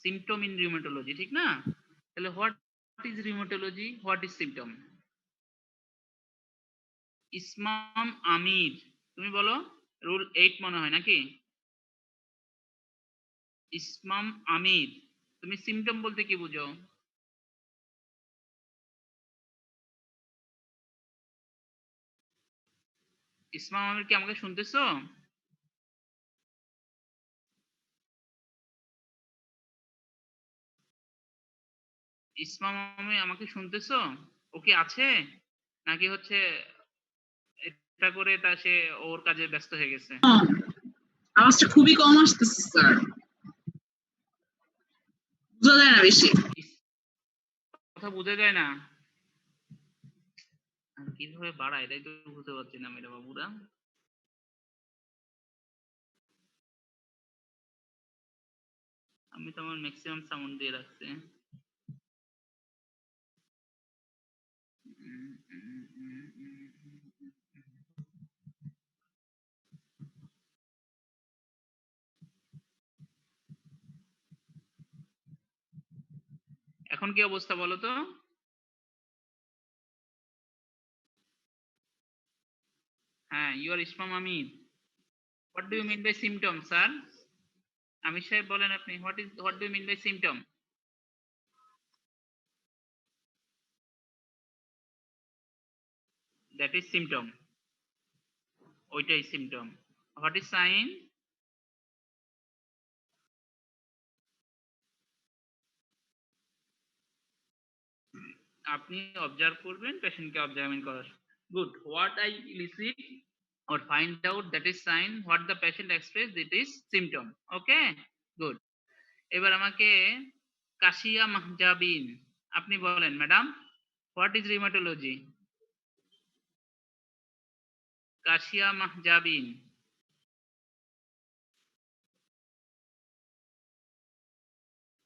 Symptom in rheumatology, ঠিক না? তাহলে what is rheumatology, what is symptom? Ismam Amir, তুমি বলো। রুল 8 মনে হয় নাকি? ইসমাম আমির, তুমি সিম্পটম বলতে কি বুঝো? ইসমাম আমির, কি আমাকে শুনতেছো? ইসমাম আমির, আমাকে শুনতেছো? ওকে আছে নাকি হচ্ছে এটা করে তা সে ওর কাজে ব্যস্ত হয়ে গেছে? আওয়াজটা খুবই কম আসতেছে স্যার, বোঝা যায় না বেশি। কথা বোঝা যায় না? কিভাবে বাড়ায় এটাই তো বুঝতে পারছি না মেয়েরা বাবুরা। আমি তো আমার ম্যাক্সিমাম সাউন্ড দিয়ে রাখছি। এখন কি অবস্থা বলো তো? হ্যাঁ, you are Ismam Amir. What do you mean by symptom, sir? Amir সাহেব বলেন আপনি, what do you mean by symptom? That is symptom, ওইটাই সিম্পটম। What is sign? আপনি অবজার্ভ করবেন, পেশেন্টকে অবজার্ভিং করার। Good. What I elicit or find out, that is sign. What the patient express, that is symptom. Okay, good. এবার আমাকে কাশিয়া মাহজাবিন, আপনি বলেন madam, what is rheumatology? Kashia Mahjabin,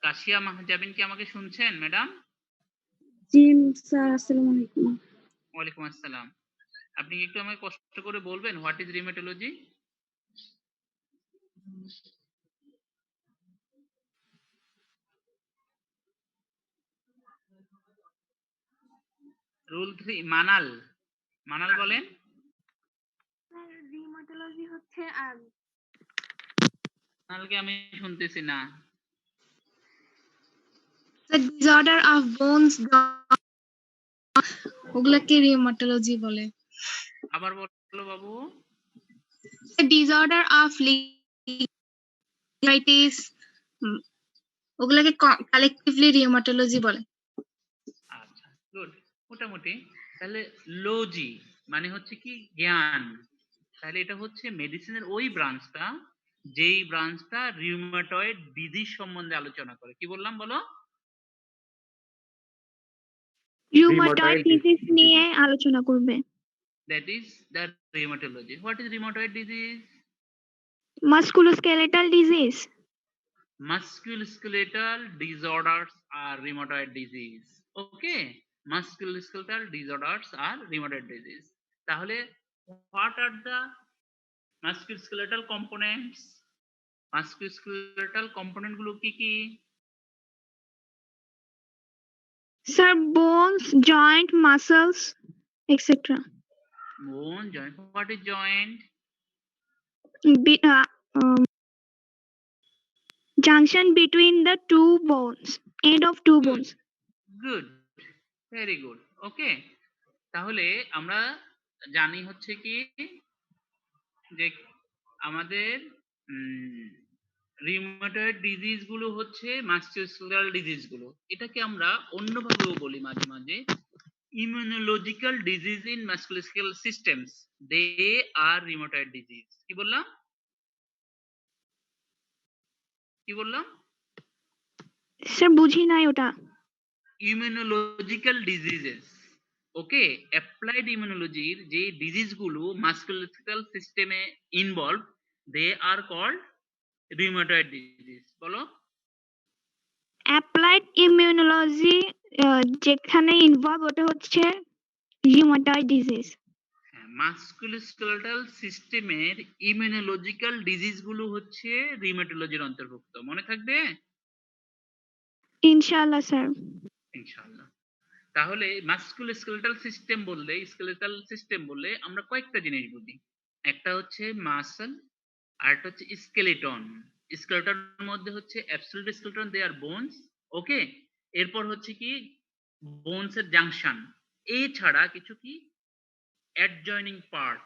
Kashia Mahjabin, কি আমাকে শুনছেন ম্যাডাম? জি স্যার, আসসালামু আলাইকুম। ওয়ালাইকুম আসসালাম। আপনি কি একটু আমাকে কষ্ট করে বলবেন what is rheumatology? Rule 3, Manal, Manal বলেন। স্যার রিউমাটোলজি হচ্ছে মানালকে আমি শুনতেছি না। the disorder of bones, ওগুলাকে রিউমাটোলজি বলে। আবার বলো বাবু। the disorder of arthritis, ওগুলাকে কালেকটিভলি রিউমাটোলজি বলে। আচ্ছা, গুড। মোটামুটি। তাহলে লজি মানে হচ্ছে কি জ্ঞান। তাহলে এটা হচ্ছে মেডিসিনের ওই ব্রাঞ্চটা যেই ব্রাঞ্চটা রিউমাটয়েড ডিজিজ সম্বন্ধে আলোচনা করে। কি বললাম বলো? রিউমাটয়েড ডিজিজ নিয়ে আলোচনা করবে। That is the rheumatology. What is rheumatoid disease? Musculoskeletal disease. Musculoskeletal disorders are rheumatoid disease. Okay, musculoskeletal disorders are rheumatoid disease. তাহলে what are the musculoskeletal components? Musculoskeletal component গুলো কি কি? Sir bones, joint, muscles, etc. Bone, joint. What is joint? Junction between the two bones, end of two bones. Good, very good. Okay, তাহলে আমরা জানি হচ্ছে কি যে আমাদের রিউমাটয়েড ডিজিজ গুলো হচ্ছে মাস্কুলার ডিজিজ গুলো। এটাকে আমরা অন্যভাবেও বলি মাঝে মাঝে immunological disease in musculoskeletal systems, they are rheumatoid disease. কি বললাম? কি বললাম? স্যার বুঝি নাই ওটা। Immunological diseases. ওকে, অ্যাপ্লাইড ইমিউনোলজির যে ডিজিজ গুলো মাস্কুলোস্কেলেটাল সিস্টেমে involve, they are called rheumatoid disease. বলো। অ্যাপ্লাইড ইমিউনোলজি যেখানে ইনভলভ, ওটা হচ্ছে রিউমাটয়েড ডিজিজ। মাস্কুলোস্কেলেটাল সিস্টেমের ইমিউনোলজিক্যাল ডিজিজ গুলো হচ্ছে রিউমাটোলজির অন্তর্ভুক্ত। মনে থাকবে? Inshallah, sir. ইনশাআল্লাহ। তাহলে মাস্কুলোস্কেলেটাল সিস্টেম বললে আমরা কয়েকটা জিনিস বুঝি। একটা হচ্ছে মাসল, আরেকটা হচ্ছে স্কেলেটন। স্কেলেটনের মধ্যে হচ্ছে অ্যাবসোলিউট স্কেলেটন, দে আর বোনস। ওকে, এরপর হচ্ছে কি বোনস এর জাংশন, এছাড়া কিছু কি adjoining part.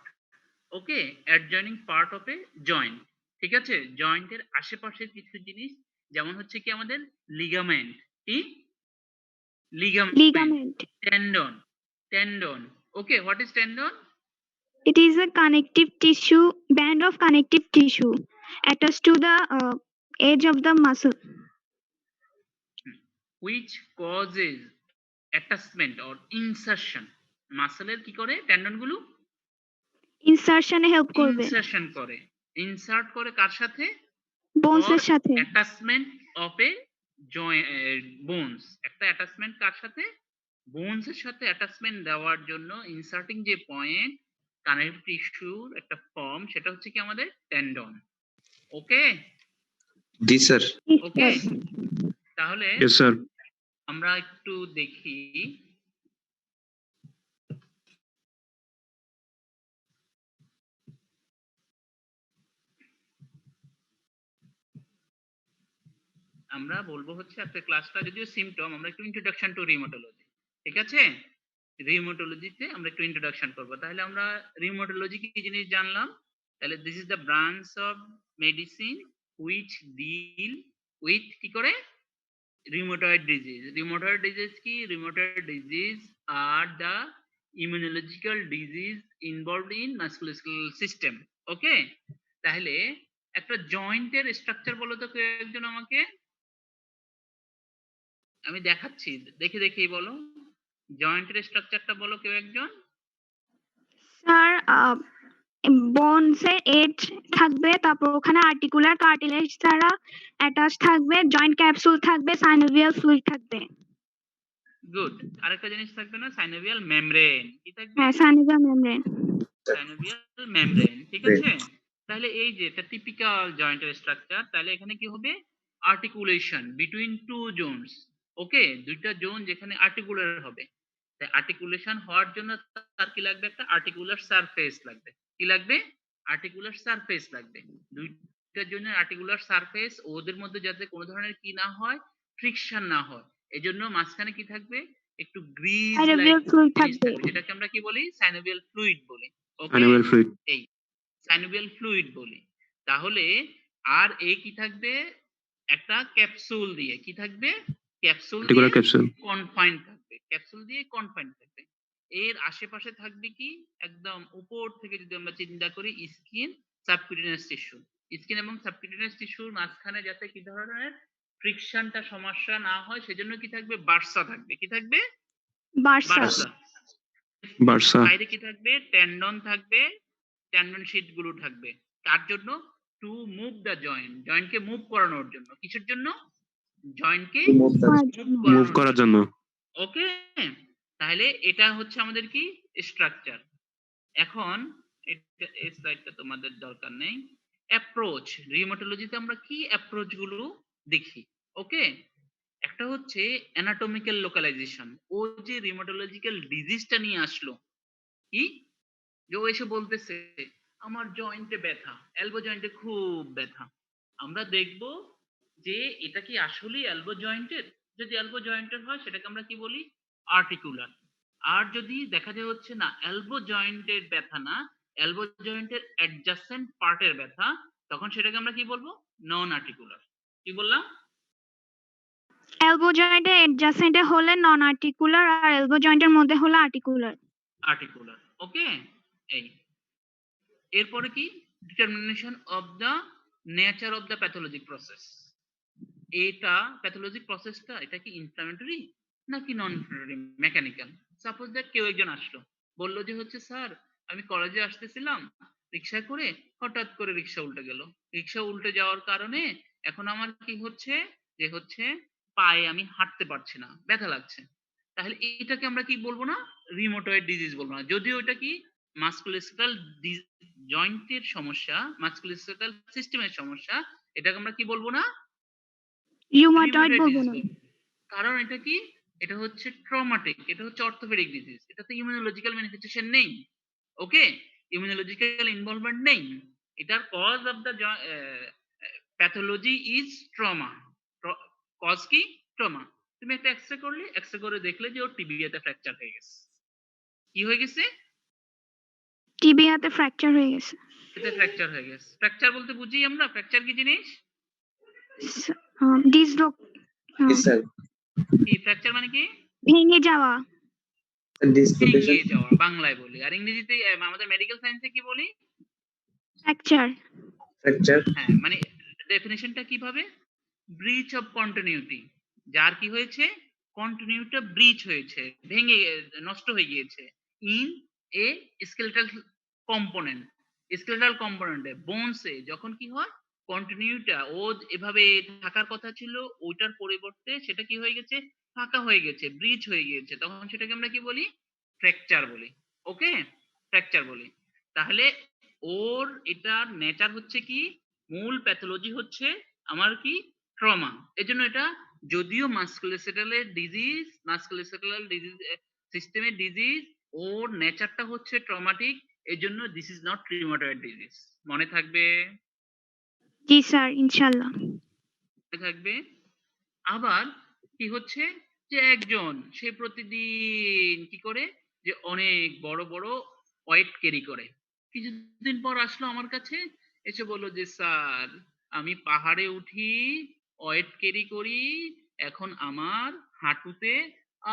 Okay, adjoining part of A joint. ঠিক আছে, জয়েন্টের আশেপাশের কিছু জিনিস, যেমন হচ্ছে কি আমাদের লিগামেন্ট, কি ligament, Ligament. Tendon. Okay, what is tendon? It is a connective tissue, band of connective tissue attached to the edge of the muscle. which causes attachment or insertion। মাসলের কি করে টেন্ডন গুলো Insertion এ help করবে। Insertion করে, insert করে কার সাথে? Bones এর সাথে। Attachment of A bones. একটা অ্যাটাচমেন্ট কার সাথে? বোনস এর সাথে অ্যাটাচমেন্ট দেওয়ার জন্য ইনসার্টিং যে পয়েন্ট, কানেক্টিভ টিস্যুর একটা ফর্ম, সেটা হচ্ছে কি আমাদের টেন্ডন। ওকে, জি স্যার। ওকে, Yes. তাহলে ইয়েস স্যার। আমরা একটু দেখি আমরা বলবো হচ্ছে আজকে ক্লাসটা যদিও সিম্পটম, আমরা একটু ইন্ট্রোডাকশন টু রিউমাটোলজি। ঠিক আছে, রিউমাটোলজিতে আমরা একটু ইন্ট্রোডাকশন করব। তাহলে আমরা রিউমাটোলজি কি জিনিস জানলাম। তাহলে this is the branch of medicine which deal with কি করে রিউমাটয়েড ডিজিজ। রিউমাটয়েড ডিজিজ কি? Rheumatoid disease are the immunological disease involved in musculoskeletal system. Okay, তাহলে একটা জয়েন্টের স্ট্রাকচার বলো তো কেউ একজন আমাকে। আমি দেখাচ্ছি, দেখে দেখেই বলো, জয়েন্টের স্ট্রাকচারটা বলো কেউ একজন। স্যার bones এর edge থাকবে, তারপর ওখানে articular cartilage দ্বারা অ্যাটাচ থাকবে, জয়েন্ট ক্যাপসুল থাকবে, synovial fluid থাকবে। গুড, আরেকটা জিনিস থাকবে না, সাইনোভিয়াল মেমব্রেন। কি থাকবে? হ্যাঁ, synovial membrane। Synovial membrane. ঠিক আছে, তাহলে এই যে এটা টিপিক্যাল জয়েন্টের স্ট্রাকচার। তাহলে এখানে কি হবে? Articulation between two bones. Okay, দুইটা জোন যেখানে আর্টিকুলার হবে। তাই আর্টিকুলেশন হওয়ার জন্য তার কি লাগবে? একটা আর্টিকুলার সারফেস লাগবে। কি লাগবে? আর্টিকুলার সারফেস লাগবে। দুইটা জোনের আর্টিকুলার সারফেস, ওদের মধ্যে যাতে কোনো ধরনের কি না হয়, ফ্রিকশন না হয়, এজন্য মাঝখানে কি থাকবে? একটু গ্রিজ synovial লাইক fluid জিনিস থাকবে। থাকবে, যেটাকে আমরা কি বলি? সাইনোভিয়াল ফ্লুইড বলি। ওকে, অ্যানুয়াল ফ্লুইড। এই সাইনোভিয়াল ফ্লুইড বলি। তাহলে আর কি থাকবে? একটা ক্যাপসুল দিয়ে কি থাকবে? ক্যাপসুল দিয়ে আর্টিকুলার ক্যাপসুল। কনফাইন থাকবে, ক্যাপসুল দিয়ে কনফাইন থাকবে। এর আশেপাশে থাকবে কি? একদম উপর থেকে যদি আমরা চিন্তা করি, স্কিন, সাবকিউটেনিয়াস টিস্যু। স্কিন এবং সাবকিউটেনিয়াস টিস্যুর মাঝখানে যাতে কি ধরনের ফ্রিকশনটা সমস্যা না হয়, সেজন্য কি থাকবে? বার্সা থাকবে। কি থাকবে? বার্সা। বার্সা। বাইরে কি থাকবে? টেন্ডন থাকবে, টেন্ডন শীট গুলো থাকবে। কার জন্য? টু মুভ দ্য জয়েন্ট, জয়েন্টকে মুভ করানোর জন্য। কিসের জন্য? জয়েন্টকে মুভ করার জন্য। ওকে, তাহলে এটা হচ্ছে আমাদের কি স্ট্রাকচার। এখন এই স্লাইডটা তোমাদের দরকার নেই। অ্যাপ্রোচ, রিউমাটোলজিতে আমরা কি অ্যাপ্রোচ গুলো দেখি। ওকে, একটা হচ্ছে অ্যানাটমিক্যাল লোকালাইজেশন। ও যে রিউমাটোলজিক্যাল ডিজিজটা নিয়ে আসলো, কি যে ও এসে বলতেছে আমার জয়েন্টে ব্যথা, এলবো জয়েন্টে খুব ব্যথা। আমরা দেখব যে এটা কি আসলেই এলবো জয়েন্টের। যদি এলবো জয়েন্টের হয় সেটাকে আমরা কি বলি? আর্টিকুলার। আর যদি দেখা যায় হচ্ছে না এলবো জয়েন্টের ব্যথা না, এলবো জয়েন্টের অ্যাডজাসেন্ট পার্টের ব্যথা, তখন সেটাকে আমরা কি বলবো? নন আর্টিকুলার। কি বললাম? এলবো জয়েন্টের অ্যাডজাসেন্টে হলে নন আর্টিকুলার, আর এলবো জয়েন্টের মধ্যে হলে আর্টিকুলার। আর্টিকুলার। ওকে, এই এরপরে কি? Determination of the nature of the pathologic process. এটা প্যাথোলজিক প্রসেসটা এটা কি ইনফ্লামেটরি নাকি নন ইনফ্লামেটরি, মেকানিক্যাল? সাপোজ দ্যাট কেউ একজন আসলো, বললো যে হচ্ছে স্যার আমি কলেজে আসতেছিলাম রিক্সায় করে, হঠাৎ করে রিক্সা উল্টে গেল। রিক্সা উল্টে যাওয়ার কারণে এখন আমার কি হচ্ছে? যে হচ্ছে পায়ে আমি হাঁটতে পারছি না, ব্যথা লাগছে। তাহলে এটাকে আমরা কি বলবো না? রিউমাটয়েড ডিজিজ বলবো না, যদিও এটা কি মাসকুলোস্কেলেটাল জয়েন্টের সমস্যা, মাসকুলোস্কেলেটাল সিস্টেমের সমস্যা। এটাকে আমরা কি বলবো না? রিউমাটয়েড বলবো না। কারণ এটা কি, এটা হচ্ছে ট্রমাটিক, এটা হচ্ছে অর্থোপেডিক ডিজিজ, এটাতে ইমিউনোলজিক্যাল ম্যানিফেস্টেশন নেই। ওকে, ইমিউনোলজিক্যাল ইনভলভমেন্ট নেই। এটার cause of the pathology is trauma. Cause কি? ট্রমা। তুমি একটা এক্সরে করলে, এক্সরে করে দেখলে যে ওর টিবিয়াতে ফ্র্যাকচার হয়ে গেছে। কি হয়ে গেছে? টিবিয়াতে ফ্র্যাকচার হয়ে গেছে। এতে ফ্র্যাকচার হয়ে গেছে। ফ্র্যাকচার বলতে বুঝি আমরা, ফ্র্যাকচার কি জিনিস? ডিসলোক স্যার কি ফ্র্যাকচার মানে কি? ভেঙে যাওয়া। ভেঙে যাওয়া বাংলায় বলি, আর ইংরেজিতে আমাদের মেডিকেল সায়েন্সে কি বলি? ফ্র্যাকচার। হ্যাঁ, মানে ডেফিনেশনটা কিভাবে? Breach of continuity. যার কি হয়েছে? কন্টিনিউটিটা ব্রিচ হয়েছে, ভেঙে নষ্ট হয়ে গিয়েছে। In a skeletal component. Skeletal কম্পোনেন্টে বোনসে যখন কি হয়, কন্টিনিউটা ও এভাবে থাকার কথা ছিল, ওইটার পরিবর্তে সেটা কি হয়ে গেছে? ফাঁকা হয়ে গেছে, ব্রিচ হয়ে গিয়েছে, তখন সেটাকে আমরা কি বলি? ফ্র্যাকচার বলি। ওকে, ফ্র্যাকচার বলি। তাহলে ওর এটার নেচার হচ্ছে কি, মূল প্যাথোলজি হচ্ছে আমার কি? ট্রমা। এজন্য এটা যদিও মাস্কুলোস্কেলেটাল ডিজিজ, মাস্কুলোস্কেলেটাল ডিজিজ সিস্টেমের ডিজিজ, ওর নেচারটা হচ্ছে ট্রমাটিক, এজন্য this is not rheumatoid disease. মনে থাকবে? জি স্যার, ইনশাল্লাহ। মনে থাকবে। আবার কি হচ্ছে, যে একজন সে প্রতিদিন কি করে, যে অনেক বড় বড় ওয়েট ক্যারি করে। কিছুদিন পর আসলো আমার কাছে, এসে বললো যে স্যার, আমি পাহাড়ে উঠি, ওয়েট ক্যারি করি, এখন আমার হাঁটুতে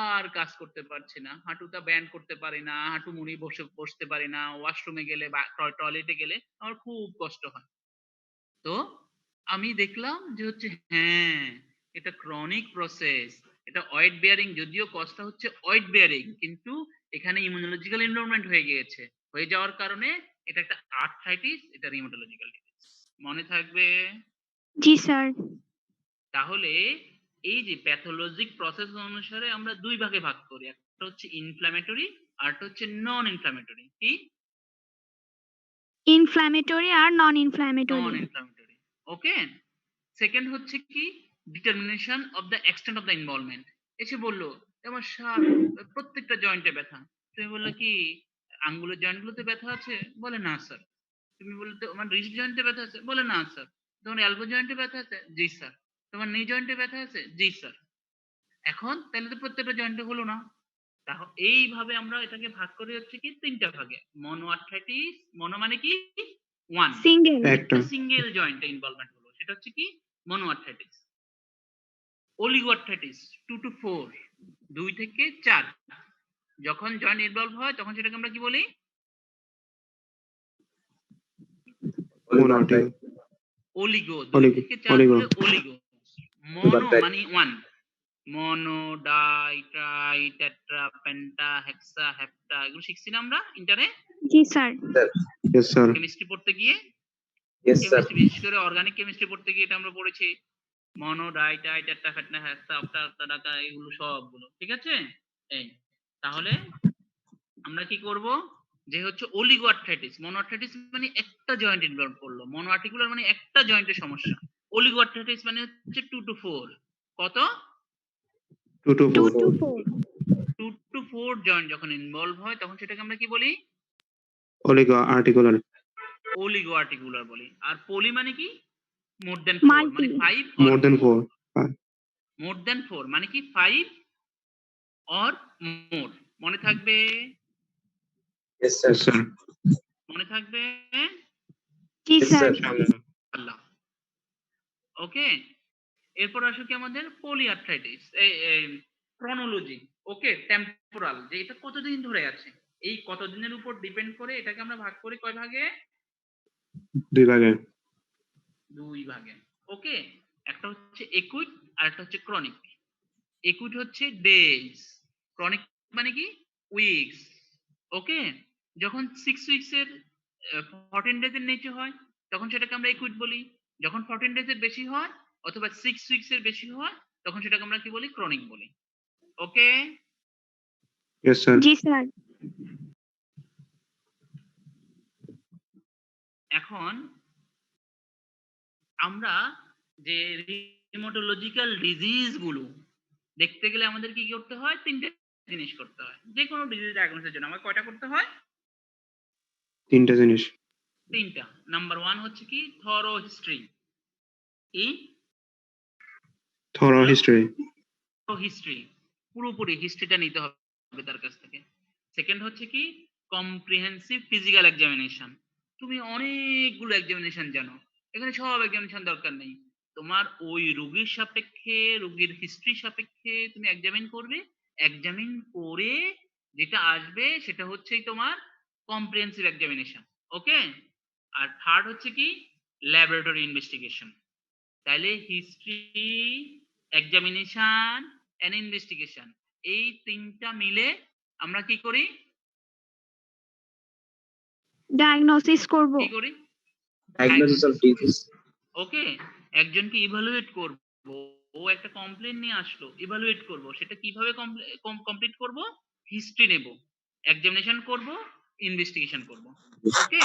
আর কাজ করতে পারছি না, হাঁটুটা ব্যান্ড করতে পারি না, হাঁটু মুড়ি বসতে পারি না, ওয়াশরুমে গেলে বা টয়লেটে গেলে আমার খুব কষ্ট হয়। তো আমি দেখলাম যে হচ্ছে হ্যাঁ, এটা ক্রনিক প্রসেস, এটা ওয়েট বেয়ারিং, যদিও কজটা হচ্ছে ওয়েট বেয়ারিং, কিন্তু এখানে ইমিউনোলজিক্যাল এনভায়রনমেন্ট হয়ে গিয়েছে, হয়ে যাওয়ার কারণে এটা একটা আর্থ্রাইটিস, এটা রিউমাটোলজিক্যাল ডিজিজ। মনে থাকবে? জি স্যার। তাহলে এই যে প্যাথোলজিক প্রসেস অনুসারে আমরা দুই ভাগে ভাগ করি, একটা হচ্ছে ইনফ্ল্যামেটরি আর একটা হচ্ছে নন ইনফ্ল্যামেটরি। কি? ইনফ্ল্যামেটরি আর নন নন ইনফ্ল্যামেটরি। ইনফ্ল্যামেটরি। ওকে। সেকেন্ড হচ্ছে কি, determination of the extent of the involvement. এসে বললো আমার স্যার প্রত্যেকটা জয়েন্টে ব্যথা। তুমি বললে কি আঙ্গুলের জয়েন্টগুলোতে ব্যথা আছে? বলে না স্যার। তুমি বললে তো আমার রিস্ট জয়েন্টে ব্যথা আছে? বলে না স্যার। তোমার এলবো জয়েন্টে ব্যথা আছে? জি স্যার। তোমার নি জয়েন্টে ব্যথা আছে? জি স্যার। এখন তাহলে তো প্রত্যেকটা জয়েন্টে হলো না। তাহলে এইভাবে আমরা এটাকে ভাগ করে হচ্ছে কি তিনটা ভাগে। মনো আর্থ্রাইটিস, মনো মানে কি? ওয়ান। সিঙ্গেল। একটা সিঙ্গেল জয়েন্টে ইনভলভমেন্ট হলো, সেটা হচ্ছে কি? মনো আর্থ্রাইটিস। অলিগোআর্থ্রাইটিস 2 to 4, 2 থেকে 4 যখন জয়েন্ট ইনভলভ হয় তখন সেটাকে আমরা কি বলি? মোনোটিক অলিগো। 2 অলিগো থেকে 4 অলিগো হলে অলিগো। মনো মানে 1, মনো, ডাই, ট্রাই, টেট্রা, পেন্টা, হেক্সা, হেপ্টা, এগুলো শিখছি না আমরা ইন্টারে জি স্যার। ইয়েস স্যার কেমিস্ট্রি পড়তে গিয়ে। কেমিস্ট্রি, বিশেষ করে অর্গানিক কেমিস্ট্রি পড়তে গিয়ে এটা আমরা পড়েছি। মনো, ডাই, টাই, টেট্রা, ফেটনা, হেক্সা, অক্টা, অক্টা, ডাকা, এগুলো সবগুলো ঠিক আছে। এই তাহলে আমরা কি করব, যে হচ্ছে অলিগো আর্থ্রাইটিস, মনো আর্থ্রাইটিস মানে একটা জয়েন্ট ইনভলভ করলো, মনো আর্টিকুলার মানে একটা জয়েন্টের সমস্যা, অলিগো আর্থ্রাইটিস মানে হচ্ছে 2 to 4। কত? 2 to 2 4 to 4। 2 to 4 জয়েন্ট যখন ইনভলভ হয় তখন সেটাকে আমরা কি বলি? অলিগো আর্টিকুলার অলিগো আর্টিকুলার বলি। আর পলি মানে কি? মোর দেন 4 মানে মাল্টি। 5 মোর দেন 4 মোর দেন 4 মানে কি 5 অর মোর। মনে থাকবে? ইয়েস স্যার মনে থাকবে? জি স্যার। আল্লাহ। ওকে। এরপর আসো কি আমাদের পলিআর্থ্রাইটিস, এই ক্রনোলজি। ওকে, টেম্পোরাল, যে এটা কতদিন ধরে আছে, এই কতদিনের উপর ডিপেন্ড করে এটাকে আমরা ভাগ করি কয় ভাগে? 2 ভাগে 2 ভাগে। ওকে, একটা হচ্ছে একুইট আর একটা হচ্ছে ক্রনিক। একুইট হচ্ছে ডেজ, ক্রনিক মানে কি? উইকস। ওকে, যখন 6 উইকস এর 14 ডেজ এর নিচে হয় তখন সেটাকে আমরা একুইট বলি। যখন 14 ডেজ এর বেশি হয় অথবা 6 উইকস এর বেশি হয় তখন সেটাকে আমরা কি বলি? ক্রনিক বলি। ওকে। ইয়েস স্যার জি স্যার। এখন আমরা যে রিউমাটোলজিক্যাল ডিজিজ গুলো, দেখতে গেলে আমাদের কি করতে হয়? তিনটে জিনিস করতে হয়। যে কোনো ডিজিজ ডায়াগনোসিসের জন্য আমার কয়টা করতে হয়? তিনটা জিনিস। তিনটা। নাম্বার 1 হচ্ছে কি থরো হিস্ট্রি। কি? Thorough history. হিস্ট্রি, পুরোপুরি হিস্ট্রিটা নিতে হবে তার কাছ থেকে। সেকেন্ড হচ্ছে কি কম্প্রিহেন্সিভ ফিজিক্যাল এক্সামিনেশন। তুমি অনেকগুলো এক্সামিনেশন জানো, এখানে সব এক্সামিনেশন দরকার নেই। তোমার ওই রোগীর সাপেক্ষে, রোগীর হিস্ট্রি সাপেক্ষে তুমি এক্সামিন করবে, এক্সামিন করে যেটা আসবে সেটা হচ্ছে তোমার কম্প্রিহেন্সিভ এক্সামিনেশন। ওকে। আর থার্ড হচ্ছে কি ল্যাবরেটরি ইনভেস্টিগেশন। তাহলে হিস্ট্রি, এক্সামিনেশন এন্ড ইনভেস্টিগেশন, এই তিনটা মিলে আমরা কি করি? ডায়াগনোসিস করব। কি করি? Diagnosis of disease. ওকে। একজনকে ইভালুয়েট করব, ও একটা কমপ্লেন নিয়ে আসলো, ইভালুয়েট করব, সেটা কিভাবে কমপ্লিট করব? হিস্ট্রি নেব, এক্সামিনেশন করব, ইনভেস্টিগেশন করব। ওকে।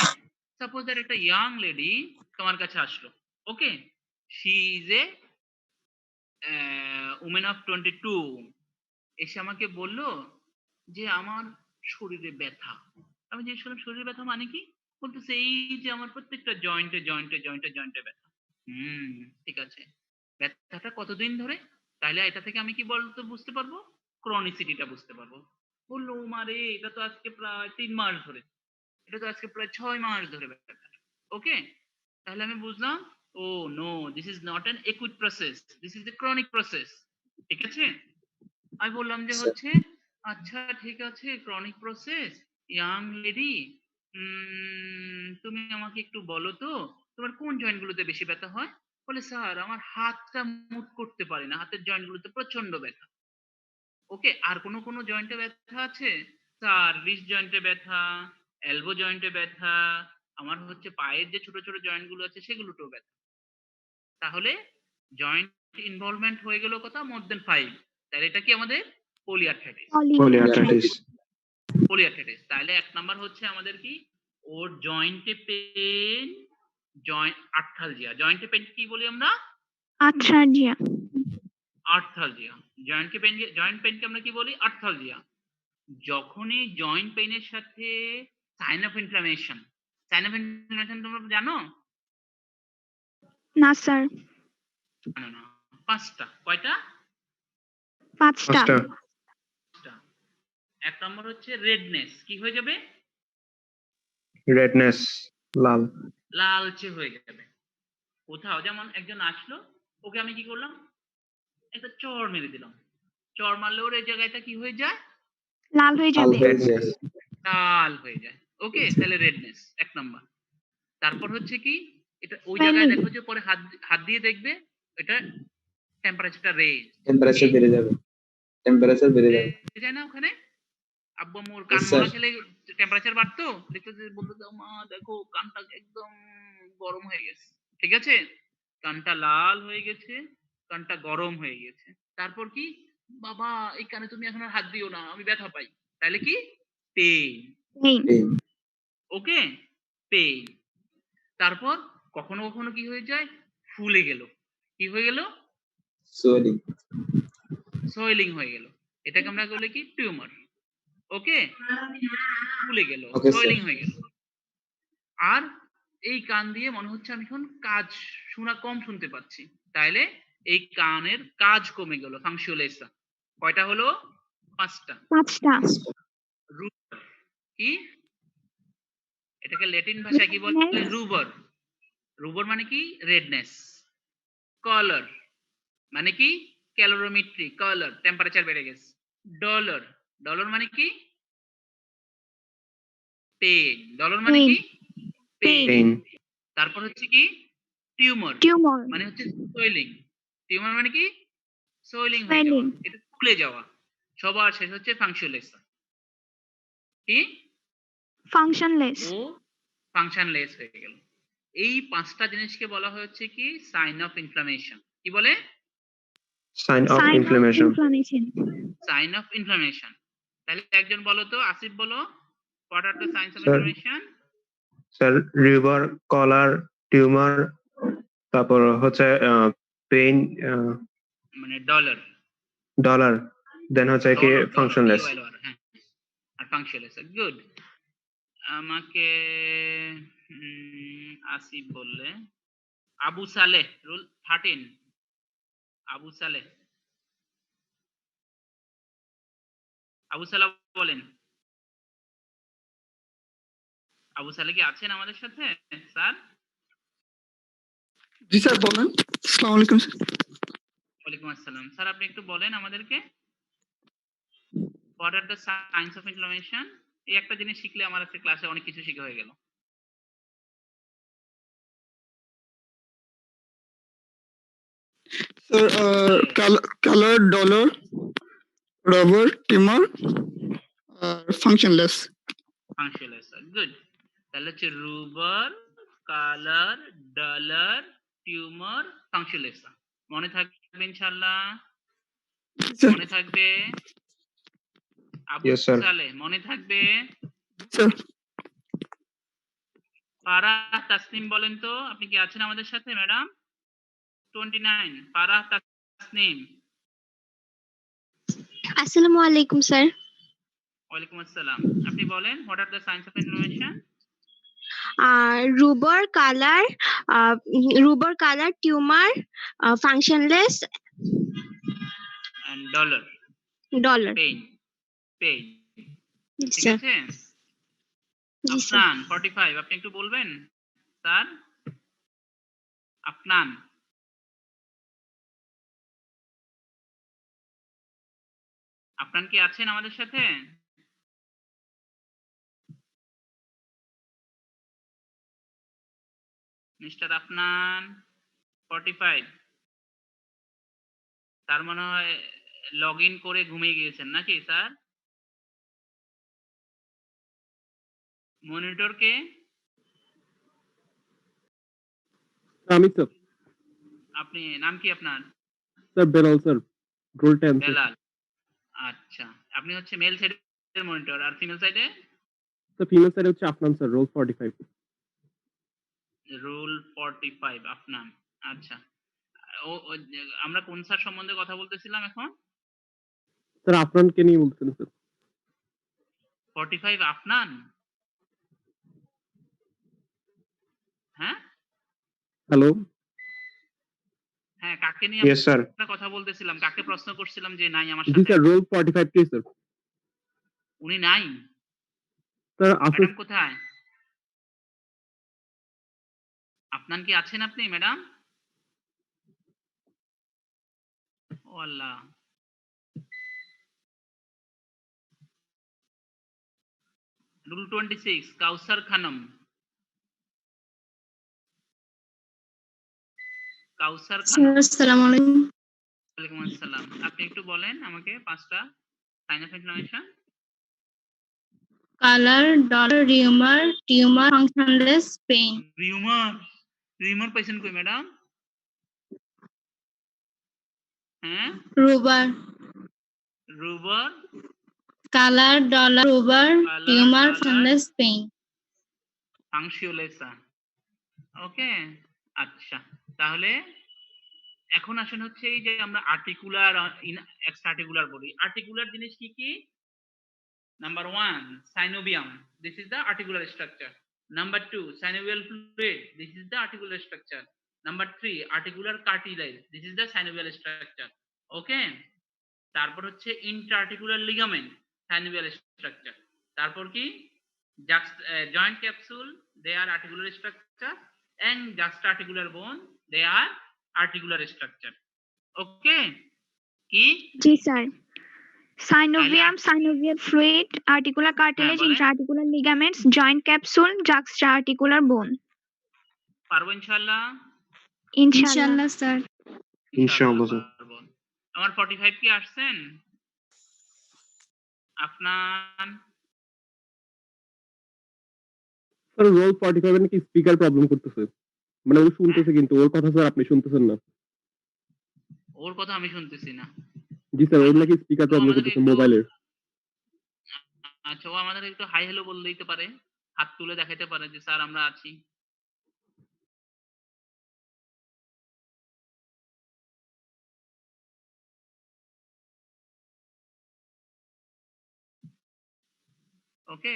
সাপোজ দ্যাট একটা ইয়াং লেডি তোমার কাছে আসলো। Okay. She is a women of 22, এসে আমাকে বলল যে আমার শরীরে ব্যথা। আমি জিজ্ঞেস করলাম শরীরে ব্যথা মানে কি? বলতেছে এই যে আমার প্রত্যেকটা জয়েন্টে ব্যথা। ঠিক আছে, ব্যথাটা কতদিন ধরে? তাহলে এটা থেকে আমি কি বলতে বুঝতে পারবো? ক্রনিসিটিটা বুঝতে পারবো। বললো মারে এটা তো আজকে প্রায় 3 মাস ধরে, এটা তো আজকে প্রায় 6 মাস ধরে ব্যথা। ওকে। তাহলে আমি বুঝলাম ও no, this is not an acute process, this is a chronic process. ঠিক আছে। আমি বললাম যে হচ্ছে আচ্ছা ঠিক আছে, ক্রনিক প্রসেস, ইয়াং লেডি, তুমি আমাকে একটু বলো তো তোমার কোন জয়েন্ট গুলোতে বেশি ব্যথা হয়? বলে স্যার আমার হাতটা মুভ করতে পারি না, হাতের জয়েন্ট গুলোতে প্রচন্ড ব্যথা। ওকে। আর কোন জয়েন্টে ব্যথা আছে? স্যার রিস্ট জয়েন্টে ব্যথা, এলবো জয়েন্টে ব্যথা, আমার হচ্ছে পায়ের যে ছোট ছোট জয়েন্ট গুলো আছে সেগুলোতেও ব্যথা। তাহলে জয়েন্ট ইনভলভমেন্ট হয়ে গেল কত? মোর দেন 5। তাহলে এটা কি আমাদের পলিআর্থ্রাইটিস। পলিআর্থ্রাইটিস। পলিআর্থ্রাইটিস। তাহলে এক নাম্বার হচ্ছে আমাদের কি ওর জয়েন্টে পেন, জয়েন্ট আর্থালজিয়া। জয়েন্টে পেন কি বলি আমরা? আর্থ্রালজিয়া। আর্থালজিয়া। জয়েন্ট পেনকে আমরা কি বলি? আর্থালজিয়া। যখনই জয়েন্ট পেইনের সাথে sign of inflammation, sign of inflammation তোমরা জানো? না স্যার। জানো না? 5টা। কয়টা? 5টা। 5টা। এক নম্বর হচ্ছে রেডনেস, কি হয়ে যাবে? রেডনেস, লাল। লালচে হয়ে যাবে। কোথাও যেমন একজন আসলো, ওকে আমি কি করলাম? একটা চড় মেরে দিলাম। চড় মারলে ওর এই জায়গাটা কি হয়ে যায়? লাল হয়ে যাবে। লাল হয়ে যায়। ওকে। তাহলে রেডনেস এক নাম্বার। তারপর হচ্ছে কি এটা ওই Swelling. জায়গায় দেখো যে পরে হাত দিয়ে দেখবে এটা টেম্পারেচারটা রেজ, Temperature বেড়ে যাবে। Temperature বেড়ে যাবে। যায় না ওখানে? আব্বু মোর Yes, কান sir. মোলা খেলে টেম্পারেচার বাড়তো, দেখতে বলতো যে মা দেখো কানটা একদম গরম হয়ে গেছে। ঠিক আছে, কানটা লাল হয়ে গেছে, কানটা গরম হয়ে গেছে। তারপর কি বাবা এই কানে তুমি এখন আর হাত দিও না, আমি ব্যথা পাই। তাহলে কি পেইন। Pain. Pain. ওকে। পেইন। তারপর কখনো কখনো কি হয়ে যায়? ফুলে গেল। কি হয়ে গেল? Swelling. সোয়েলিং হয়ে গেল। এটাকে আমরা বলি কি টিউমার। ওকে। ফুলে গেল, Okay, sir. সোয়েলিং হয়ে গেল। আর এই কান দিয়ে মনে হচ্ছে আমি এখন কাজ শোনা কম শুনতে পাচ্ছি, তাইলে এই কানের কাজ কমে গেল, ফাংশুয়ালেসা। কয়টা হলো? 5টা। 5টা। রুবার। কি এটাকে ল্যাটিন ভাষায় কি বলে? Redness. রুবার। রুবার মানে কি? রেডনেস। কলার মানে কি? ক্যালোরিমেট্রি, কলার, টেম্পারেচার বেড়ে গেছে। ডলার, ডলার মানে কি? পেইন। ডলার মানে কি? পেইন। পেইন। তারপর হচ্ছে কি টিউমার, Tumor. মানে হচ্ছে সোয়েলিং। টিউমার মানে কি? সোয়েলিং হয়ে যাওয়া, Swelling. এটা ফুলে যাওয়া। সবার শেষ হচ্ছে ফাংশনলেস। কি? Functionless. ও ফাংশনলেস হয়ে গেল। এই 5টা জিনিসকে বলা হচ্ছে কি সাইন অফ ইনফ্লামেশন। কি বলে? Sign of Sign of inflammation. inflammation. Sign of inflammation. তাহলে একজন বলো তো, আসিফ বলো, what are the signs of Sir. Inflammation? Sir রিভার, কলার, টিউমার, তারপর হচ্ছে পেইন, মানে ডলার। ডলার দেন হচ্ছে কি ফাংশনলেস হ্যাঁ আর ফাংশনলেস গুড আমাকে আসিফ বললে আবু সালেহ রুল 13 আবু সালেহ বলেন আবু সালেহ কি আছেন আমাদের সাথে স্যার জি স্যার বলেন। আসসালামু আলাইকুম স্যার। ওয়ালাইকুম আসসালাম স্যার আপনি একটু বলেন আমাদেরকে what are the signs of inflammation এই একটা জিনিস শিখলে আমার আজকে ক্লাসে অনেক কিছু শেখা হয়ে গেল স্যার কালার ডলার রবার টিমার আর ফাংশনলেস। ফাংশনলেস গুড তাহলে হচ্ছে রুবার কালার ডলার টিউমার ফাংশনলেস মনে থাকবে ইনশাআল্লাহ স্যার মনে থাকবে আবু Yes, sir. সালেহ মনে থাকবে স্যার ফারাহ তাসনিম বলেন তো আপনি কি আছেন আমাদের সাথে ম্যাডাম 29 ফারাহ তাসনিম আসসালামু আলাইকুম স্যার ওয়ালাইকুম আসসালাম আপনি বলেন what are the signs of inflammation rubor calor tumour functionless and dolor dolor pain ঠিক স্যার আছে জি স্যার আফনান 45 আপনি একটু বলবেন স্যার আফনান আপনান কি আছেন আমাদের সাথে মিস্টার আফনান 45 তার মনে হয় লগ ইন করে ঘুমিয়ে গিয়েছেন নাকি স্যার মনিটর কে আমি স্যার আপনি নাম কি আপনার sir Belal sir roll 10 Belal আচ্ছা আপনি হচ্ছে মেল সাইডের মনিটর আর ফিমেল সাইডে স্যার ফিমেল সাইড হচ্ছে আপনার স্যার রোল 45 রুল 45 আফনান আচ্ছা আমরা কোন স্যার সম্বন্ধে কথা বলতেছিলাম এখন স্যার আপনাকে নিয়ে বলছেন স্যার 45 আফনান হ্যাঁ হ্যালো হ্যাঁ কাকে নিয়ে Yes, sir. আমরা কথা বলতেছিলাম কাকে প্রশ্ন করছিলাম যে নাই আমার জি সাথে স্যার রোল 45 কে স্যার উনি নাই স্যার আছে ম্যাডাম কোথায় আপনার কি আছেন আপনি ম্যাডাম ও আল্লাহ রুল 26 কাউসার খানম কাউসার খানম আসসালামু আলাইকুম ওয়ালাইকুম আসসালাম আপনি একটু বলেন আমাকে পাঁচটা sign of inflammation calor dolor rubor tumour functionless pain rubor পাইছেন কই ম্যাডাম হ্যাঁ rubor rubor calor dolor rubor tumour functionless pain functio laesa okay আচ্ছা তাহলে এখন আসেন হচ্ছে এই যে আমরা আর্টিকুলার এক্সট্রা আর্টিকুলার বলি আর্টিকুলার জিনিস কি কি number 1 synovium this is the articular structure number 2 synovial fluid this is the articular structure number 3 articular cartilage this is the synovial structure okay তারপর হচ্ছে intra-articular ligament synovial structure তারপর কি joint capsule they are articular structure and juxta-articular bone they are articular structure okay কি জি sir synovium synovial fluid articular cartilage বলেন। intra-articular ligaments joint capsule juxta-articular bone পারবো ইনশাআল্লাহ ইনশাআল্লাহ sir ইনশাআল্লাহ, sir. পারবো। আমার 45 কি আসছেন আপনার স্যার রোল 45 নাকি স্পিকার প্রবলেম করতেছে মানে ও শুনতেছে কিন্তু ওর কথা স্যার আপনি শুনতেছেন না ওর কথা আমি শুনতেছি না জি স্যার ওর নাকি স্পিকার প্রবলেম করতেছে মোবাইলের আচ্ছা ও আমাদের একটু হাই হ্যালো বলে দিতে পারে হাত তুলে দেখাতে পারে যে স্যার আমরা আছি ওকে,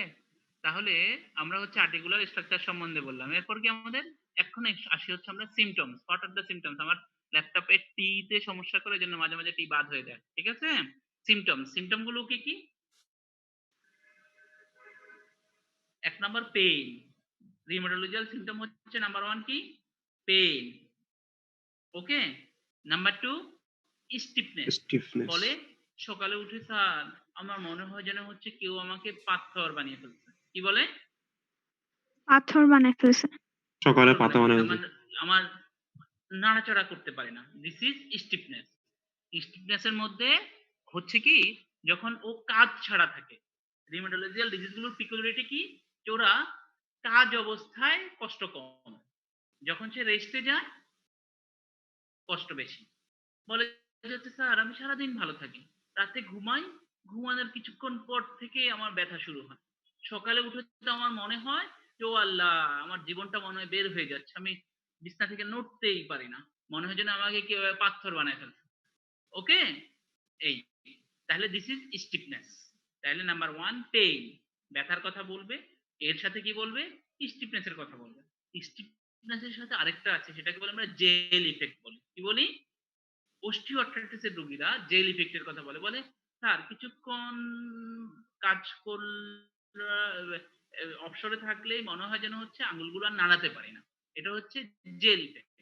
তাহলে আমরা হচ্ছে আর্টিকুলার স্ট্রাকচার সম্বন্ধে বললাম। এরপর কি আমাদের এখন আসি হচ্ছে আমরা symptoms. What are the symptoms? আমার ল্যাপটপে টি তে সমস্যা করে, জন্য মাঝে মাঝে টি বাদ হয়ে যায়। ঠিক আছে, সিমটম গুলো কি কি? এক নাম্বার পেইন। রিউমাটোলজিক্যাল সিমটম হচ্ছে নাম্বার 1 কি? পেইন। ওকে, নাম্বার 2 স্টিফনেস। Stiffness. বলে সকালে উঠে স্যার আমার মনে হয় যেন হচ্ছে কেউ আমাকে পাথর বানিয়ে ফেলছে। কি বলে? পাথর বানায় ফেলছে। সকালে পাথর পাতা বানিয়ে মানে ফেলছে। আমার নাড়াচাড়া করতে পারে না। This is stiffness. স্টিফনেসের মধ্যে হচ্ছে কি, যখন ও কাজ ছাড়া থাকে। রিউমাটোলজিক্যাল ডিজিজ গুলোর পিকুলারিটি কি? যে ওরা কাজ অবস্থায় কষ্ট কম, যখন সে রেস্টে যায় কষ্ট বেশি। বলে যে স্যার আমি সারাদিন ভালো থাকি, রাতে ঘুমাই, ঘুমানোর কিছুক্ষণ পর থেকে আমার ব্যথা শুরু হয়, সকালে উঠে তো আমার মনে হয় যে ও আল্লাহ আমার জীবনটা মনে হয় বের হয়ে যাচ্ছে, আমি বিছনা থেকে নড়তেই পারি না, মনে হয় যেন আমাকে কেউ পাথর বানায় ফেলছে। ওকে, এই তাহলে দিস ইজ স্টিফনেস। তাহলে নাম্বার 1 পেইন, ব্যথার কথা বলবে, এর সাথে কি বলবে? স্টিফনেস এর কথা বলবে। স্টিফনেস এর সাথে আরেকটা আছে, সেটাকে বলে আমরা জেল ইফেক্ট বলি। কি বলি? অস্টিওআর্থ্রাইটিসের রোগীরা জেল ইফেক্টের কথা বলে। বলে স্যার কিছুক্ষণ কাজ করলে অবসরে থাকলেই মনে হয় যেন হচ্ছে আঙুলগুলো আর নাড়াতে পারি না। এটা হচ্ছে জেল ইফেক্ট।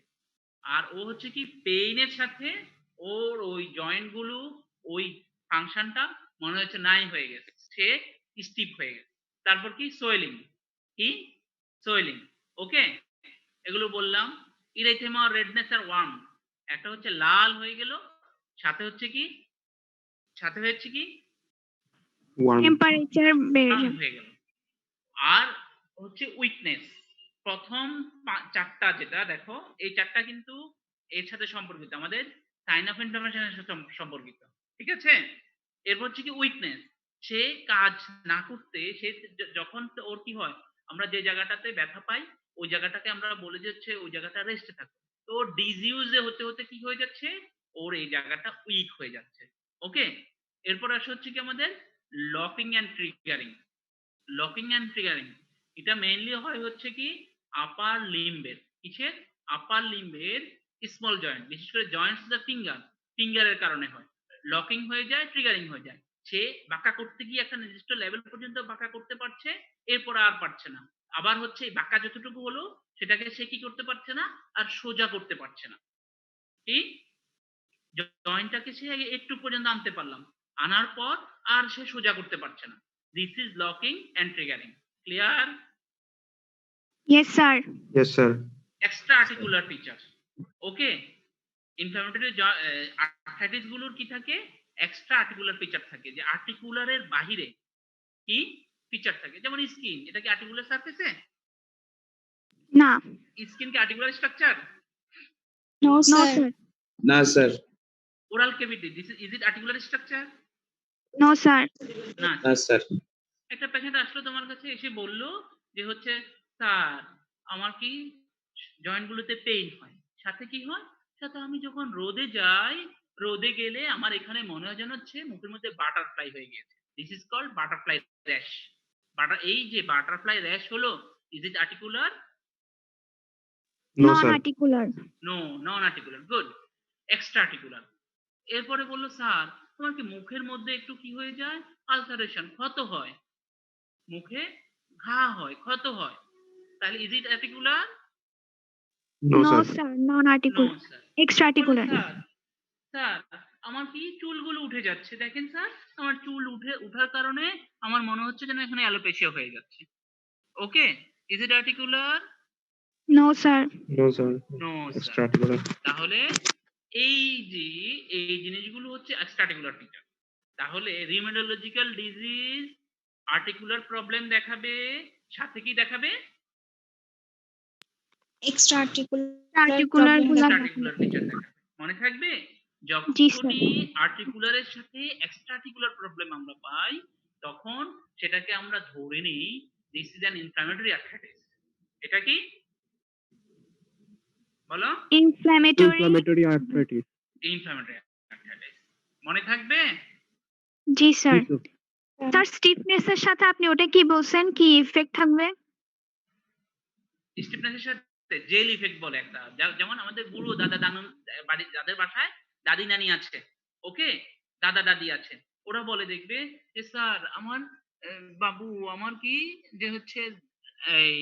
আর ও হচ্ছে কি পেইনের সাথে ওর ওই জয়েন্ট গুলো ওই ফাংশনটা মনে হচ্ছে নাই হয়ে গেছে, সে স্টিফ হয়ে গেছে। তারপর কি? সোয়েলিং। কি? সোয়েলিং। ওকে, এগুলো বললাম। ইরেথেমা, রেডনেস আর ওয়ার্ম। একটা হচ্ছে লাল হয়ে গেল, সাথে হচ্ছে কি? সাথে হচ্ছে কি? warm. টেম্পারেচার বেড়ে ওয়ার্ম যাবে। হয়ে গেল। আর হচ্ছে উইকনেস। প্রথম চারটা যেটা দেখো, এই চারটা কিন্তু এর সাথে সম্পর্কিত, আমাদের সাইন অফ ইনফ্লামেশনের সাথে সম্পর্কিত। ঠিক আছে, এরপর হচ্ছে কি? উইকনেস। সে কাজ না করতে, সে যখন ওর কি হয়, আমরা যে জায়গাটাতে ব্যথা পাই ওই জায়গাটাকে আমরা বলে যাচ্ছে ওই জায়গাটা রেস্টে থাকে, তো ডিজিউজে হতে হতে কি হয়ে যাচ্ছে, ওর এই জায়গাটা উইক হয়ে যাচ্ছে। ওকে, এরপর আসে হচ্ছে কি আমাদের locking and triggering. Locking and triggering এটা মেইনলি হয় হচ্ছে কি আপার লিম্বের। কিসের? আপার লিম্বের স্মল জয়েন্ট, বিশেষ করে জয়েন্টস দ্য ফিঙ্গারের কারণে হয়। লকিং হয়ে যায়, ট্রিগারিং হয়ে যায়। সে বাঁকা করতে গিয়ে একটা নির্দিষ্ট লেভেল পর্যন্ত বাঁকা করতে পারছে, এরপর আর পারছে না। আবার হচ্ছে বাঁকা যতটুকু হলো সেটাকে সে কি করতে পারছে না, আর সোজা করতে পারছে না। কি? জয়েন্টটাকে সে একটু পর্যন্ত আনতে পারলাম, আনার পর আর সে সোজা করতে পারছে না। This is locking and triggering. Clear? Yes sir. Yes, sir. Extra articular feature. Okay, inflammatory arthritis গুলোর কি থাকে? এক্সট্রা আর্টিকুলার ফিচার থাকে, যে আর্টিকুলারের বাহিরে কি ফিচার থাকে। যেমন স্কিন, এটা কি আর্টিকুলার সারফেসে? না। স্কিন কি আর্টিকুলার স্ট্রাকচার? No sir. না sir, oral cavity, this is it articular structure? No sir. না। না স্যার, একটা পেশেন্ট আসলো তোমার কাছে, এসে বলল যে হচ্ছে স্যার আমার কি জয়েন্ট গুলোতে পেইন হয়, সাথে কি হয়, সাথে আমি যখন রোদে যাই, রোদে গেলে আমার এখানে মনে হয় যেন হচ্ছে মুখের মধ্যে বাটারফ্লাই হয়ে গেছে। This is called butterfly rash. এই যে বাটারফ্লাই র্যাশ হলো, is it articular? No, non sir. Articular. No, non articular. Good, extra articular. এরপরে বললো স্যার তোমার কি মুখের মধ্যে একটু কি হয়ে যায়, আলসারেশন, ক্ষত হয়, মুখে ঘা হয়, ক্ষত হয়, তাহলে is it articular? No, no sir. Sir, non no articular. Sir. Extra articular. Sir sir আমার কি চুলগুলো উঠে যাচ্ছে, দেখেন স্যার আমার চুল উঠার কারণে আমার মনে হচ্ছে যেন এখানে অ্যালোপেশিয়া হয়ে যাচ্ছে। Okay, is it articular? No sir. No, sir. No Extra sir. articular. তাহলে এই যে এই জিনিসগুলো হচ্ছে এক্সট্রা আর্টিকুলার ফিচার। তাহলে রিউমাটোলজিক্যাল ডিজিজ আর্টিকুলার প্রবলেম দেখাবে, সাথে কি দেখাবে? extra articular আর্টিকুলার problem গুলা দেখাবে। আর্টিকুলার ফিচার দেখাবে। মনে থাকবে, জি স্যার। যখনই আর্টিকুলারের সাথে এক্সট্রা আর্টিকুলার প্রবলেম আমরা পাই, তখন সেটাকে আমরা ধরে নিই this is an inflammatory arthritis. এটা কি বলো? Inflammatory. Inflammatory arthritis. Inflammatory arthritis. মনে থাকবে? জি sir. Yes, sir. Sir stiffness এর সাথে আপনি ওটা কি বলছেন, কি ইফেক্ট থাকবে? স্টিফনেসের সাথে জেল ইফেক্ট বলে একটা, যেমন আমাদের বুড়ো দাদা দানু বাড়ি, যাদের বাসায় দাদি নানি আছে, ওকে, দাদা দাদি আছে, ওরা বলে দেখবে যে স্যার আমার বাবু আমার কি যে হচ্ছে এই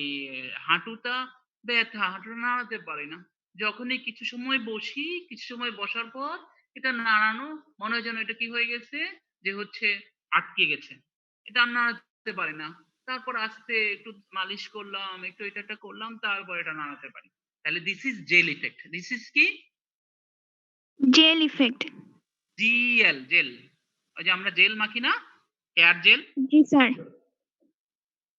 হাঁটুটা ব্যথা, হাঁটুটা নাড়াতে পারি না, যখনই কিছু সময় বসি, কিছু সময় বসার পর এটা নাড়ানো মনে হয় যেন এটা কি হয়ে গেছে, যে হচ্ছে আটকে গেছে, এটা আর নাড়াতে পারি না, তারপর আস্তে একটু মালিশ করলাম, একটু এটা করলাম, তারপর এটা নাড়াতে পারি। তাহলে this is gel effect. This is কি? Gel effect. GL, gel. ওই যে আমরা জেল মাখি না, হেয়ার জেল, জি স্যার।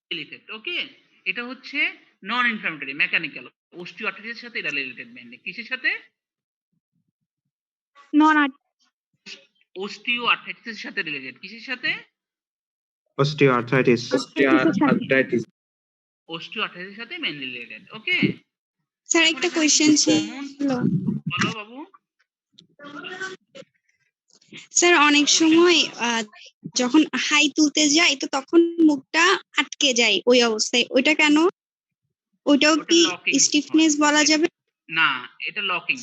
Gel effect. ওকে, এটা হচ্ছে নন ইনফ্ল্যামেটরি, মেকানিক্যাল, অস্টিওআর্থ্রাইটিসের সাথে এটা রিলেটেড মেইনলি। কিসের সাথে? নন অস্টিওআর্থ্রাইটিসের সাথে রিলেটেড। কিসের সাথে? Osteoarthritis. Osteoarthritis. অস্টিওআর্থ্রাইটিসের সাথে মেইনলি রিলেটেড। ওকে স্যার একটা কোয়েশ্চেন ছিল। বলো বাবু। স্যার অনেক সময় যখন হাই তুলতে যাই তো তখন মুখটা আটকে যায় ওই অবস্থায়, ওইটা কেন? ওইটাও ওটা কি locking স্টিফনেস হয়। বলা যাবে? না, এটা লকিং।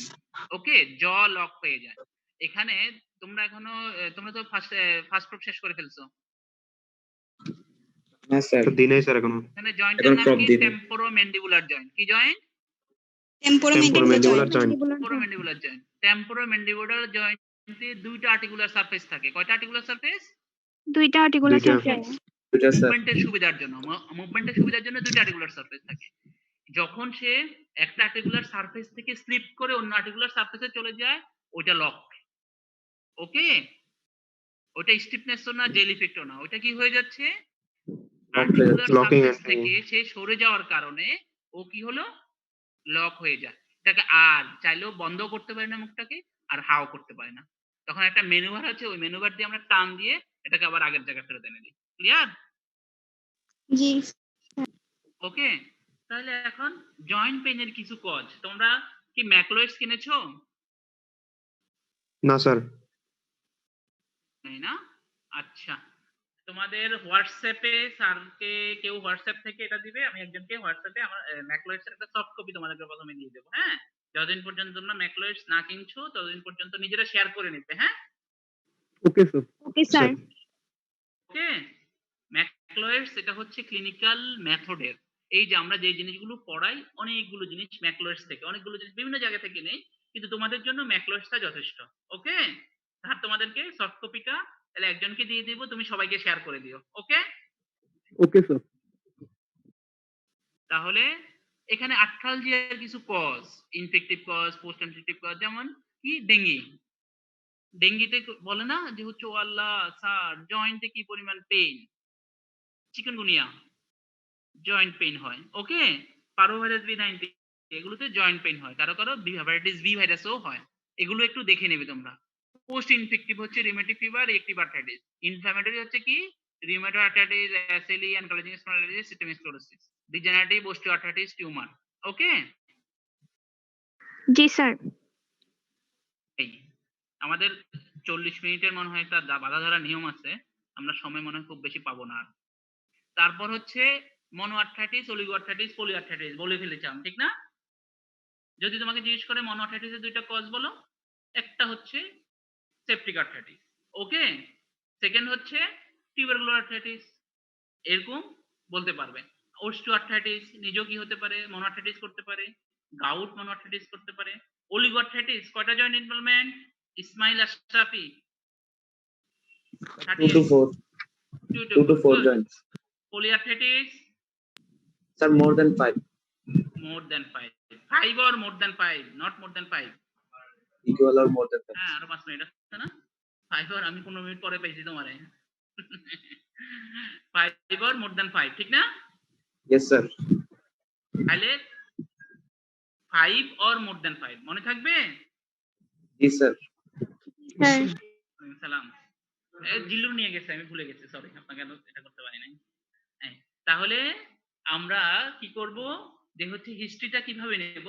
ওকে, জ লক হয়ে যায়। এখানে তোমরা এখনো তোমরা তো ফার্স্ট প্রুফ শেষ করে ফেলছো। হ্যাঁ স্যার, তো দিনেই স্যার এখনো। এখানে জয়েন্টের এখন নাম prop কি? দিন। Temporomandibular joint. কি joint? Temporomandibular joint. Temporomandibular joint. Temporomandibular জয়েন্টে দুইটা আর্টিকুলার সারফেস থাকে। কয়টা আর্টিকুলার সারফেস? দুইটা আর্টিকুলার দুইটা। সারফেস। দুটা স্যার। মুভমেন্টের সুবিধার জন্য, মুভমেন্টের সুবিধার জন্য দুইটা আর্টিকুলার সারফেস থাকে। যখন সে একটা আর্টিকুলার সারফেস থেকে স্লিপ করে অন্য আর্টিকুলার সারফেসে চলে যায়, ওইটা লক। ওকে, ওটা স্টিফনেসও না, জেল ইফেক্টও না, ওটা কি হয়ে যাচ্ছে? আর্টিকুলার Locking সারফেস and- থেকে সে সরে যাওয়ার কারণে ও কি হলো? লক হয়ে যায়। এটাকে আর চাইলেও বন্ধ করতে পারে না মুখটাকে, আর হাও করতে পারে না। তখন একটা মেনুভার আছে, ওই মেনুভার দিয়ে আমরা টান দিয়ে এটাকে আবার আগের জায়গায় ফেরত এনে দিই। ক্লিয়ার? জি ওকে, তাহলে এখন জয়েন্ট পেইনের কিছু কজ। তোমরা কি ম্যাকলয়েডস কিনেছো? না স্যার। তাই না? আচ্ছা, তোমাদের হোয়াটসঅ্যাপে স্যারকে কেউ হোয়াটসঅ্যাপ থেকে এটা দিবে, আমি একজনকে হোয়াটসঅ্যাপে আমার ম্যাকলয়েডস এর একটা সফট কপি তোমাদেরকে প্রথমে দিয়ে দেবো। হ্যাঁ, যতদিন পর্যন্ত তোমরা ম্যাকলয়েডস না কিনছো ততদিন পর্যন্ত নিজেরা শেয়ার করে নিতে। হ্যাঁ, ওকে স্যার। Okay sir. ওকে। ম্যাকলয়েডস এটা হচ্ছে ক্লিনিক্যাল মেথডের, এই যে আমরা যে জিনিসগুলো পড়াই অনেকগুলো জিনিস ম্যাকলয়েডস থেকে, অনেকগুলো জিনিস বিভিন্ন জায়গা থেকে নেই, কিন্তু তোমাদের জন্য ম্যাকলয়েডসটা যথেষ্ট। ওকে, আর তোমাদেরকে সফট কপিটা তাহলে একজনকে দিয়ে দিব, তুমি সবাইকে শেয়ার করে দিও। Okay, okay sir. তাহলে এখানে আর্থ্রালজিয়ার কিছু cause, infective cause, post infective cause, যেমন কি ডেঙ্গি। ডেঙ্গিতে বলে না যে হচ্ছে ও আল্লাহ স্যার জয়েন্টে কি পরিমাণ পেইন। চিকুনগুনিয়া জয়েন্ট পেইন হয়। ওকে, পারোভাইরাস B19 এগুলোতে জয়েন্ট পেইন হয়, কারো কারো হেপাটাইটিস বি ভাইরাসও হয়। এগুলো একটু দেখে নেবে তোমরা। পোস্ট ইনফেক্টিভ হচ্ছে rheumatic fever, reactive arthritis. Inflammatory হচ্ছে কি? Rheumatoid arthritis, SLE, ankylosing spondylitis, systemic sclerosis. Degenerative osteoarthritis, tumour. Okay, জি স্যার। এই আমাদের 40 মিনিটের মনে হয় একটা বাধা ধরা নিয়ম আছে, আমরা সময় মনে হয় খুব বেশি পাবো না আর। তারপর হচ্ছে মনোআর্থ্রাইটিস, অলিগোআর্থ্রাইটিস, পলিআর্থ্রাইটিস বলে ফেলেছিলাম, ঠিক না? যদি তোমাকে জিজ্ঞেস করে মনোআর্থ্রাইটিসের দুইটা কজ বলো, একটা হচ্ছে সেপটিক আর্থ্রাইটিস। ওকে, সেকেন্ড হচ্ছে টিউবারকুলার আর্থ্রাইটিস, এরকম বলতে পারবে। অস্টিওআর্থ্রাইটিস নিজেও কি হতে পারে? মনোআর্থ্রাইটিস করতে পারে, গাউট মনোআর্থ্রাইটিস করতে পারে। অলিগোআর্থ্রাইটিস কয়টা joint involvement? Ismail Ashrafi 2 to 4. 2 to 4 joints. Polyarthritis Sir, more than 5. more than 5, 5 or more than 5, not more than 5। Equal or more than 5. হ্যাঁ, আরো 5 মিনিট আছে না? 5 or আমি 15 মিনিট পরে পাইছি তোমারে। 5 or more than 5, ঠিক না? Yes sir. তাহলে 5 or more than 5 মনে থাকবে? Yes sir. স্যার। সালাম। জিল্লু নিয়ে গেছে, আমি ভুলে গেছি, সরি, আপনাকে এটা করতে পারি নাই। তাহলে আমরা কি করব, যে হচ্ছে হিস্ট্রিটা কিভাবে নেব,